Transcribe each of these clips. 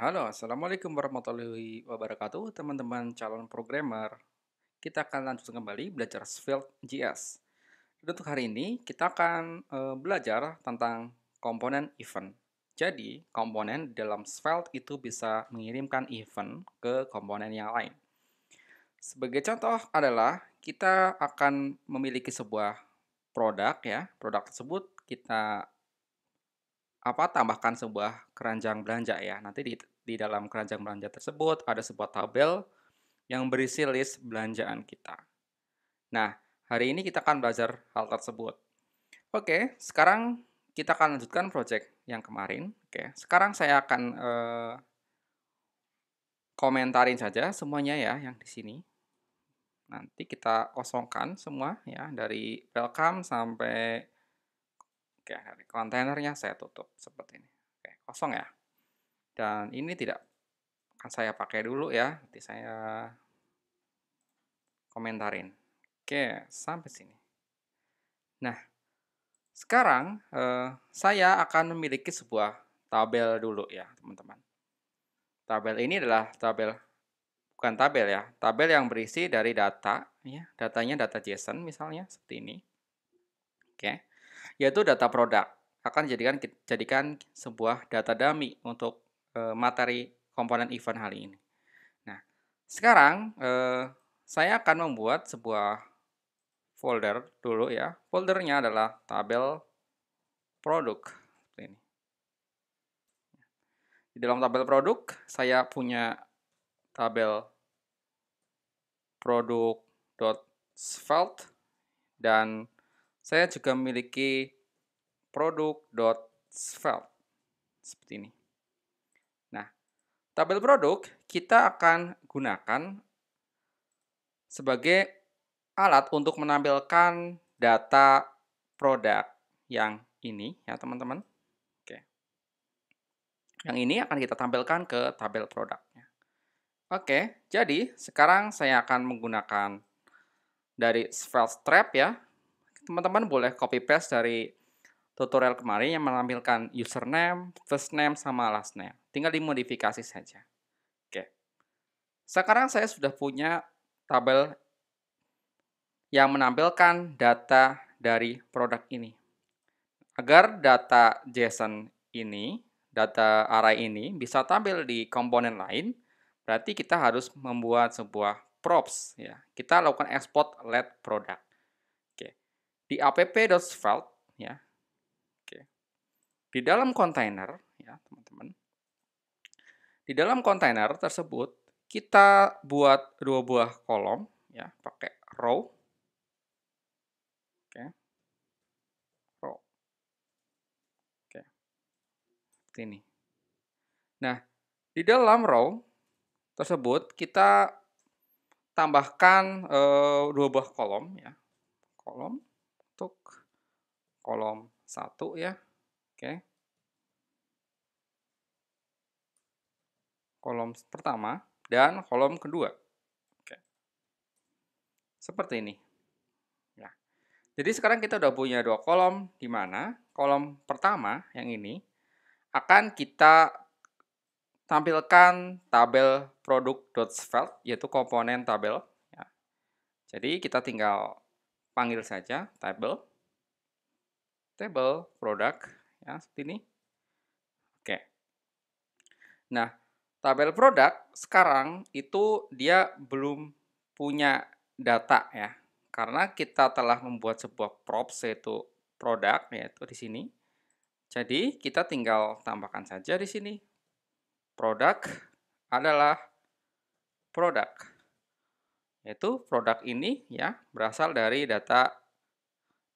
Halo, Assalamualaikum warahmatullahi wabarakatuh, teman-teman calon programmer. Kita akan lanjut kembali belajar Svelte JS. Dan untuk hari ini, kita akan belajar tentang komponen event. Jadi, komponen di dalam Svelte itu bisa mengirimkan event ke komponen yang lain. Sebagai contoh adalah, kita akan memiliki sebuah produk ya. Produk tersebut kita tambahkan sebuah keranjang belanja ya. Nanti di dalam keranjang belanja tersebut ada sebuah tabel yang berisi list belanjaan kita. Nah, hari ini kita akan belajar hal tersebut. Oke, sekarang kita akan lanjutkan project yang kemarin. Oke, sekarang saya akan komentarin saja semuanya ya yang di sini. Nanti kita kosongkan semua ya dari welcome sampai dari kontainernya saya tutup seperti ini. Oke, kosong ya. Dan ini tidak akan saya pakai dulu ya, nanti saya komentarin. Oke, sampai sini. Nah, sekarang saya akan memiliki sebuah tabel dulu ya, teman-teman. Tabel ini adalah bukan tabel ya, tabel yang berisi dari data, ya, datanya data JSON misalnya seperti ini. Oke, yaitu data produk. Akan jadikan sebuah data dummy untuk materi komponen event hari ini. Nah, sekarang saya akan membuat sebuah folder dulu ya. Foldernya adalah tabel produk. Seperti ini. Di dalam tabel produk, saya punya tabel produk.svelte dan saya juga memiliki produk.svelte seperti ini. Nah, tabel produk kita akan gunakan sebagai alat untuk menampilkan data produk yang ini ya teman-teman. Oke. Yang ini akan kita tampilkan ke tabel produknya. Oke, jadi sekarang saya akan menggunakan dari Svelte Strap ya. Teman-teman boleh copy paste dari tutorial kemarin yang menampilkan username, first name, sama last name. Tinggal dimodifikasi saja. Oke. Sekarang saya sudah punya tabel yang menampilkan data dari produk ini. Agar data JSON ini, data array ini bisa tampil di komponen lain, berarti kita harus membuat sebuah props ya. Kita lakukan export let product. Oke. Di app.svelte ya. Oke. Di dalam kontainer ya, teman-teman. Di dalam kontainer tersebut kita buat dua buah kolom ya, pakai row. Oke. Row. Oke. Seperti ini. Nah, di dalam row tersebut kita tambahkan dua buah kolom ya. Kolom untuk kolom 1 ya. Oke. Kolom pertama dan kolom kedua. Oke. Seperti ini. Ya. Jadi sekarang kita udah punya dua kolom di mana kolom pertama yang ini akan kita tampilkan tabel produk.svelte yaitu komponen tabel ya. Jadi kita tinggal panggil saja tabel produk ya seperti ini. Oke. Nah, tabel produk sekarang itu dia belum punya data ya. Karena kita telah membuat sebuah props yaitu produk yaitu di sini. Jadi kita tinggal tambahkan saja di sini. Produk adalah produk. Yaitu produk ini ya berasal dari data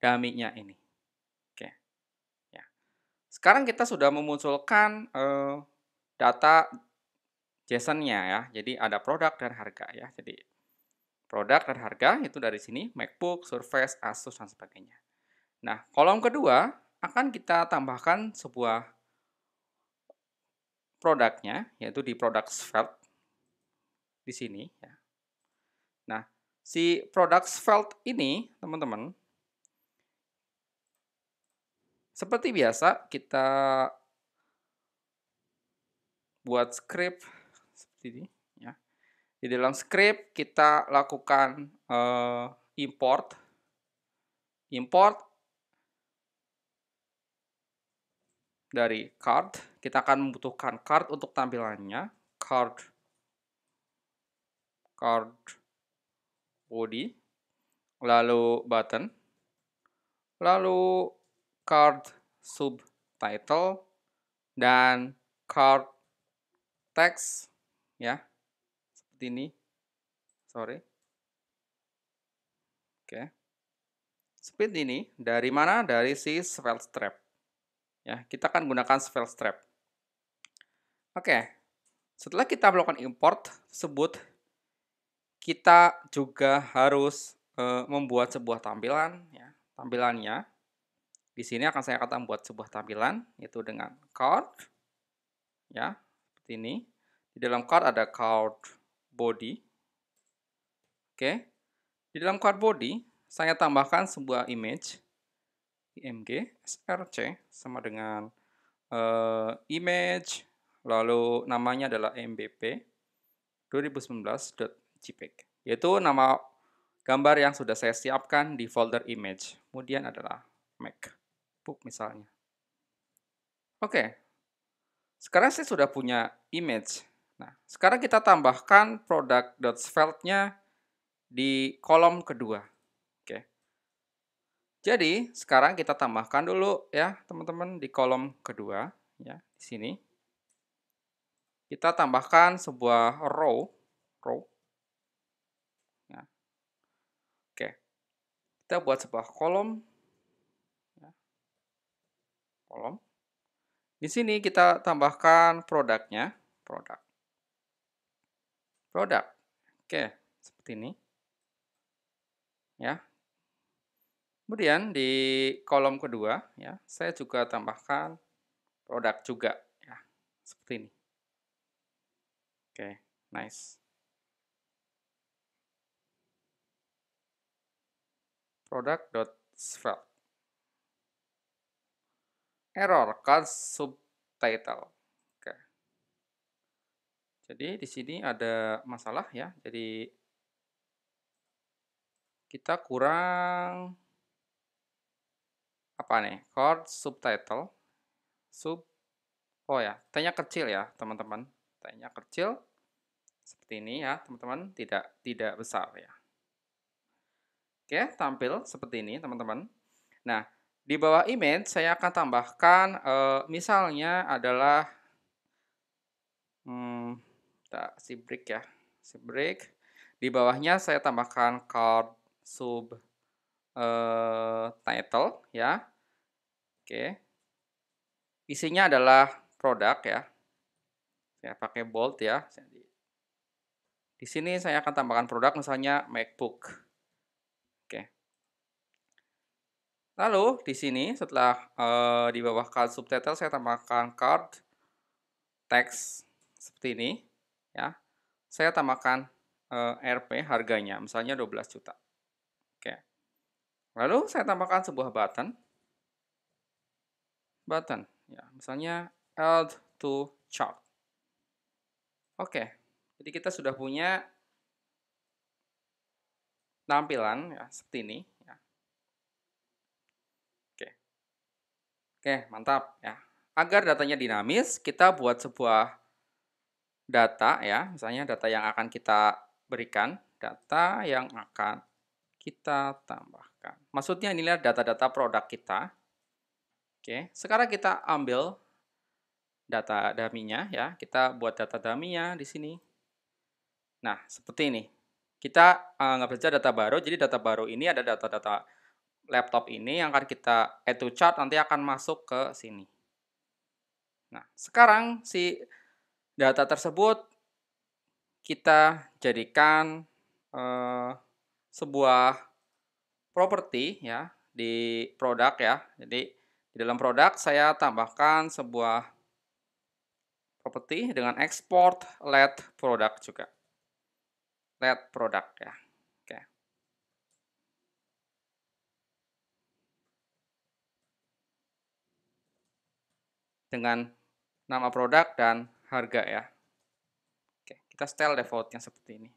dummy-nya ini. Oke. Ya. Sekarang kita sudah memunculkan data JSON-nya ya. Jadi ada produk dan harga ya. Jadi produk dan harga itu dari sini MacBook, Surface, Asus dan sebagainya. Nah, kolom kedua akan kita tambahkan sebuah produknya yaitu di produk Svelte di sini ya. Nah, si produk Svelte ini teman-teman seperti biasa kita buat script seperti ini ya. Di dalam script kita lakukan import dari card. Kita akan membutuhkan card untuk tampilannya, card body, lalu button, lalu card subtitle, dan card text ya, seperti ini. Sorry. Oke. Seperti ini. Dari mana? Dari si spell strap. Ya, kita akan gunakan spell strap. Oke. Setelah kita melakukan import tersebut, kita juga harus membuat sebuah tampilan ya. Tampilannya di sini saya akan membuat sebuah tampilan yaitu dengan card ya, seperti ini. Di dalam card ada card body. Oke. Di dalam card body saya tambahkan sebuah image img src sama dengan image, lalu namanya adalah mbp 2019.jpg, yaitu nama gambar yang sudah saya siapkan di folder image. Kemudian adalah MacBook misalnya. Oke, sekarang saya sudah punya image. Nah, sekarang kita tambahkan product.svelte-nya di kolom kedua. Oke. Jadi, sekarang kita tambahkan dulu ya, teman-teman, di kolom kedua ya, di sini. Kita tambahkan sebuah row. Ya. Oke. Kita buat sebuah kolom. Ya. Kolom. Di sini kita tambahkan produknya, produk. Oke, seperti ini. Ya. Kemudian di kolom kedua ya, saya juga tambahkan produk juga ya, seperti ini. Oke, nice. Product.svelte. Error card subtitle. Oke. Jadi di sini ada masalah ya. Jadi kita kurang apa nih? Card subtitle. Oh ya, T-nya kecil ya, teman-teman. T-nya kecil seperti ini ya, teman-teman, tidak besar ya. Oke, tampil seperti ini, teman-teman. Nah, di bawah image saya akan tambahkan misalnya adalah si break ya, si break. Di bawahnya saya tambahkan card title ya. Oke. Isinya adalah produk ya. Saya pakai bold ya. Di sini saya akan tambahkan produk misalnya MacBook. Oke. Lalu di sini setelah di bawah card subtitle saya tambahkan card text seperti ini ya. Saya tambahkan RP harganya misalnya 12 juta. Oke. Lalu saya tambahkan sebuah button ya, misalnya add to chart. Oke. Jadi kita sudah punya tampilan ya seperti ini ya. Oke, mantap ya. Agar datanya dinamis, kita buat sebuah data ya, misalnya data yang akan kita berikan, data yang akan kita tambahkan. Maksudnya inilah data-data produk kita. Oke, sekarang kita ambil data dummy-nya ya, kita buat data dummy-nya di sini. Nah, seperti ini. Kita nggak baca data baru, jadi data baru ini ada data-data laptop ini yang akan kita add to chart, nanti akan masuk ke sini. Nah, sekarang si data tersebut kita jadikan sebuah properti ya di produk ya. Jadi di dalam produk saya tambahkan sebuah properti dengan export let product juga. Let product ya. Oke. Dengan nama produk dan harga ya. Oke, kita setel defaultnya seperti ini.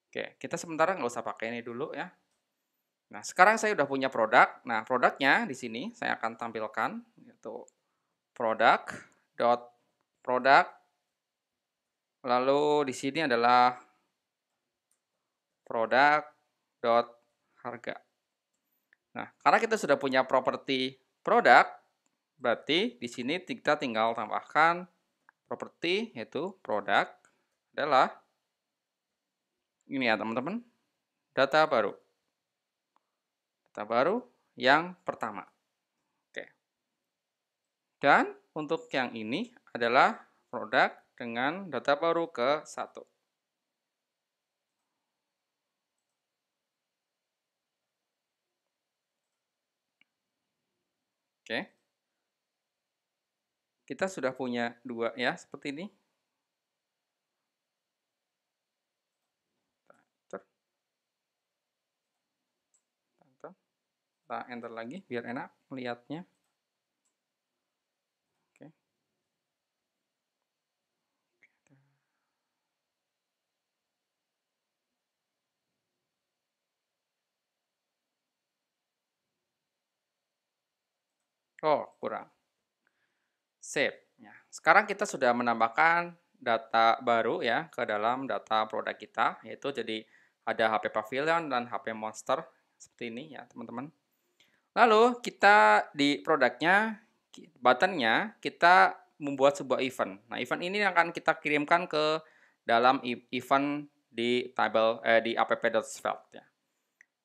Oke, kita sementara nggak usah pakai ini dulu ya. Nah, sekarang saya udah punya produk. Nah, produknya di sini saya akan tampilkan, yaitu produk dot produk. Lalu di sini adalah produk dot harga. Nah, karena kita sudah punya properti produk, berarti di sini kita tinggal tambahkan properti yaitu produk adalah ini ya teman-teman, data baru. Data baru yang pertama. Oke. Dan untuk yang ini adalah produk dengan data baru ke-1. Oke. Kita sudah punya 2 ya, seperti ini. Kita enter lagi biar enak melihatnya. Oke. Oh, kurang. Save. Ya. Sekarang kita sudah menambahkan data baru ya ke dalam data produk kita, yaitu jadi ada HP Pavilion dan HP Monster seperti ini ya teman-teman. Lalu kita di produknya, buttonnya kita membuat sebuah event. Nah, event ini akan kita kirimkan ke dalam event di tabel di app.svelte ya.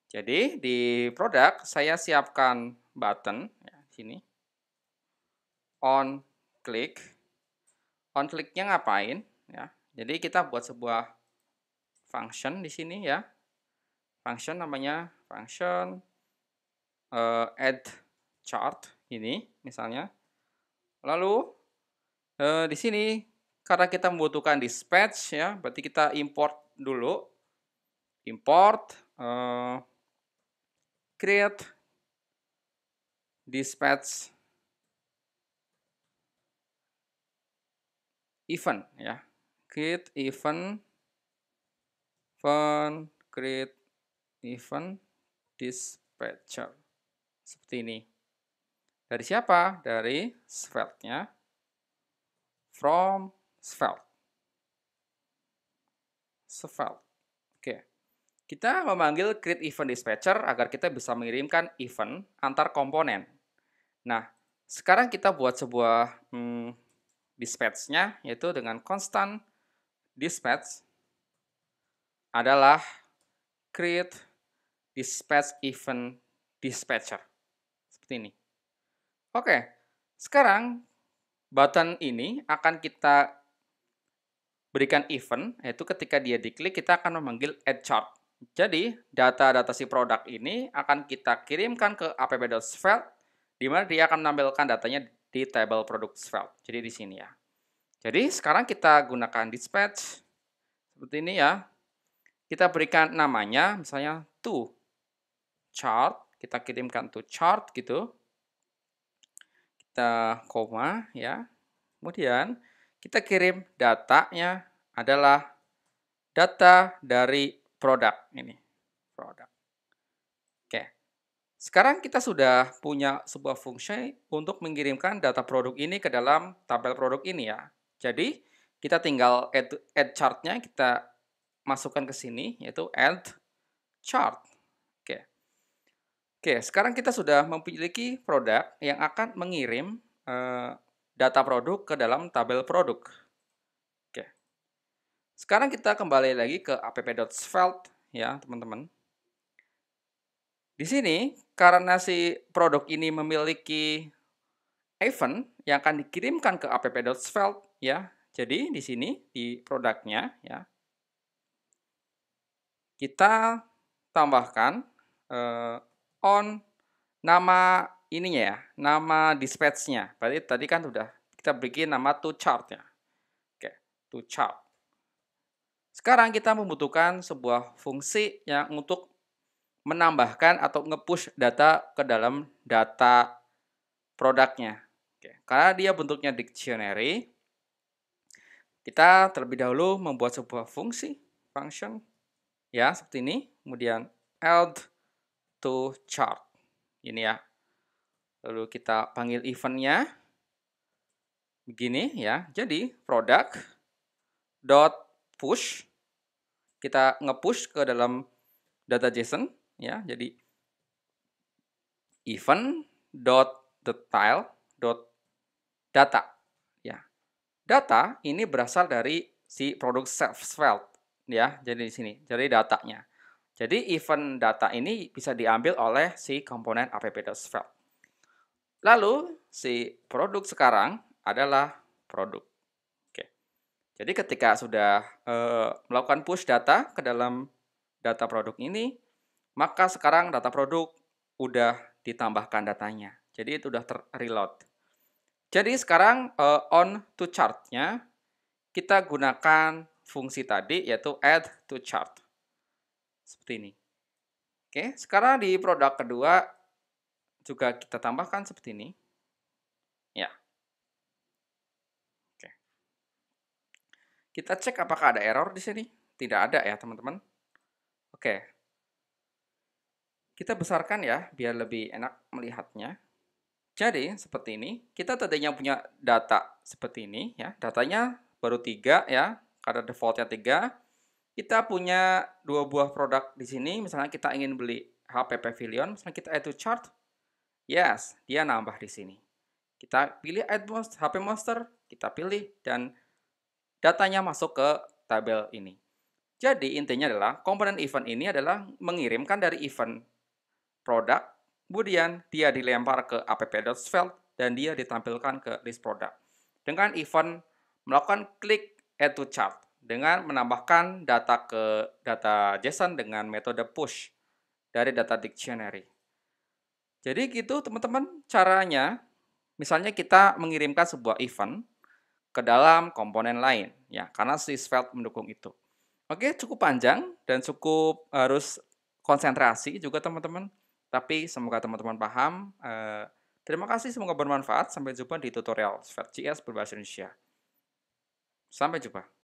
Jadi di produk saya siapkan button ya, sini. On click. On click-nya ngapain ya? Jadi kita buat sebuah function di sini ya. Function namanya function add chart ini misalnya. Lalu di sini karena kita membutuhkan dispatch ya, berarti kita import dulu. Import create dispatch event ya. Create event create event dispatcher. Seperti ini. Dari siapa? Dari Svelte-nya. From Svelte. Svelte. Oke. Kita memanggil create event dispatcher agar kita bisa mengirimkan event antar komponen. Nah, sekarang kita buat sebuah dispatch-nya, yaitu dengan constant dispatch adalah create dispatch event dispatcher. Seperti ini. Oke, sekarang button ini akan kita berikan event, yaitu ketika dia diklik kita akan memanggil add chart. Jadi, data-data si produk ini akan kita kirimkan ke app.svelte, di mana dia akan menampilkan datanya di tabel produk Svelte. Jadi di sini ya. Jadi sekarang kita gunakan dispatch seperti ini ya. Kita berikan namanya misalnya to chart, kita kirimkan to chart gitu. Kita koma ya. Kemudian kita kirim datanya adalah data dari produk ini. Produk. Oke. Sekarang kita sudah punya sebuah fungsi untuk mengirimkan data produk ini ke dalam tabel produk ini ya. Jadi kita tinggal add chart-nya kita masukkan ke sini yaitu add chart. Oke. Oke, sekarang kita sudah memiliki produk yang akan mengirim data produk ke dalam tabel produk. Oke. Sekarang kita kembali lagi ke app.svelte ya, teman-teman. Di sini karena si produk ini memiliki event yang akan dikirimkan ke app.svelte ya. Jadi di sini di produknya ya. Kita tambahkan on nama ininya ya, nama dispatch-nya. Berarti tadi kan sudah kita bikin nama to chart ya. Oke, to chart. Sekarang kita membutuhkan sebuah fungsi yang untuk menambahkan atau nge-push data ke dalam data produknya. Oke, karena dia bentuknya dictionary, kita terlebih dahulu membuat sebuah function, ya, seperti ini. Kemudian add to chart. Ini ya. Lalu kita panggil eventnya. Begini ya. Jadi product dot push. Kita nge-push ke dalam data JSON ya. Jadi event dot detail dot data ya. Data ini berasal dari si produk self-svelte ya. Jadi di sini. Jadi datanya. Jadi event data ini bisa diambil oleh si komponen app.svelte. Lalu si produk sekarang adalah produk. Oke. Jadi ketika sudah melakukan push data ke dalam data produk ini, maka sekarang data produk udah ditambahkan datanya. Jadi itu udah ter-reload. Jadi sekarang on to chart-nya kita gunakan fungsi tadi yaitu add to chart. Seperti ini. Oke, sekarang di produk kedua juga kita tambahkan seperti ini. Ya. Oke. Kita cek apakah ada error di sini. Tidak ada ya, teman-teman. Oke. Kita besarkan ya, biar lebih enak melihatnya. Jadi, seperti ini. Kita tadinya punya data seperti ini ya. Datanya baru 3 ya, karena defaultnya 3. Kita punya 2 buah produk di sini. Misalnya kita ingin beli HP Pavilion, misalnya kita add to chart. Yes, dia nambah di sini. Kita pilih add HP Monster, kita pilih, dan datanya masuk ke tabel ini. Jadi intinya adalah komponen event ini adalah mengirimkan dari event produk, kemudian dia dilempar ke app.svelte dan dia ditampilkan ke list produk. Dengan event melakukan klik add to chart dengan menambahkan data ke data JSON dengan metode push dari data dictionary. Jadi gitu teman-teman caranya. Misalnya kita mengirimkan sebuah event ke dalam komponen lain ya, karena si Svelte mendukung itu. Oke, cukup panjang dan cukup harus konsentrasi juga teman-teman. Tapi semoga teman-teman paham. Terima kasih, semoga bermanfaat. Sampai jumpa di tutorial Svelte.js berbahasa Indonesia. Sampai jumpa.